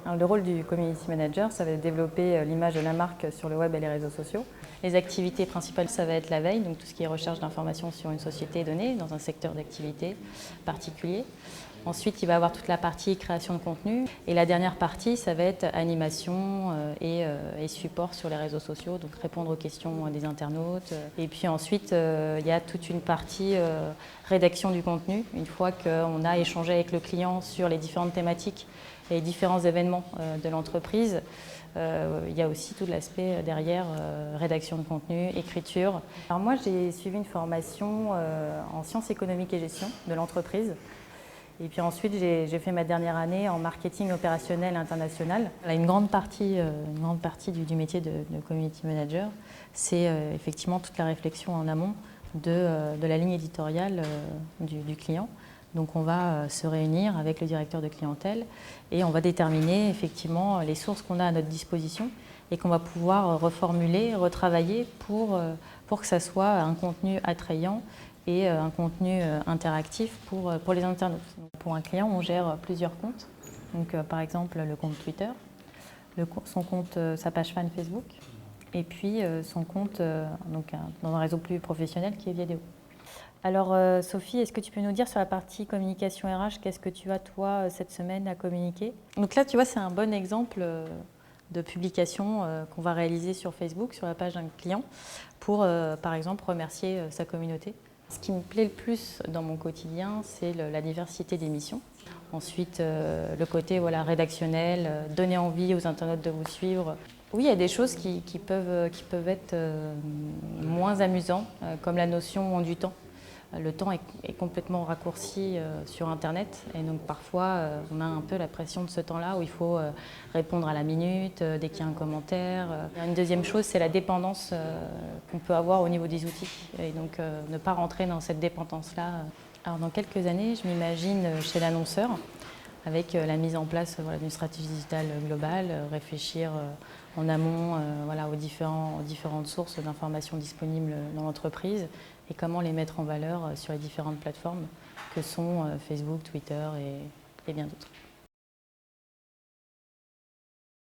Alors, le rôle du community manager, ça va être développer l'image de la marque sur le web et les réseaux sociaux. Les activités principales, ça va être la veille, donc tout ce qui est recherche d'informations sur une société donnée, dans un secteur d'activité particulier. Ensuite, il va y avoir toute la partie création de contenu. Et la dernière partie, ça va être animation et support sur les réseaux sociaux, donc répondre aux questions des internautes. Et puis ensuite, il y a toute une partie rédaction du contenu. Une fois qu'on a échangé avec le client sur les différentes thématiques et les différents événements de l'entreprise, il y a aussi tout l'aspect derrière, rédaction de contenu, écriture. Alors moi, j'ai suivi une formation en sciences économiques et gestion de l'entreprise. Et puis ensuite, j'ai fait ma dernière année en marketing opérationnel international. Une grande partie du métier de community manager, c'est effectivement toute la réflexion en amont de la ligne éditoriale du client. Donc on va se réunir avec le directeur de clientèle et on va déterminer effectivement les sources qu'on a à notre disposition et qu'on va pouvoir reformuler, retravailler pour que ça soit un contenu attrayant et un contenu interactif pour les internautes. Pour un client, on gère plusieurs comptes. Donc, par exemple, le compte Twitter, son compte, sa page fan Facebook, et puis son compte dans un réseau plus professionnel qui est Viadeo. Alors, Sophie, est-ce que tu peux nous dire sur la partie communication RH, qu'est-ce que tu as, toi, cette semaine à communiquer? Donc là, tu vois, c'est un bon exemple de publication qu'on va réaliser sur Facebook, sur la page d'un client, pour, par exemple, remercier sa communauté. Ce qui me plaît le plus dans mon quotidien, c'est la diversité des missions. Ensuite, le côté rédactionnel, donner envie aux internautes de vous suivre. Oui, il y a des choses qui peuvent être moins amusantes, comme la notion du temps. Le temps est complètement raccourci sur Internet et donc parfois on a un peu la pression de ce temps-là où il faut répondre à la minute dès qu'il y a un commentaire. Une deuxième chose, c'est la dépendance qu'on peut avoir au niveau des outils et donc ne pas rentrer dans cette dépendance-là. Alors dans quelques années, je m'imagine chez l'annonceur avec la mise en place d'une stratégie digitale globale, réfléchir en amont aux différentes sources d'informations disponibles dans l'entreprise et comment les mettre en valeur sur les différentes plateformes que sont Facebook, Twitter et bien d'autres.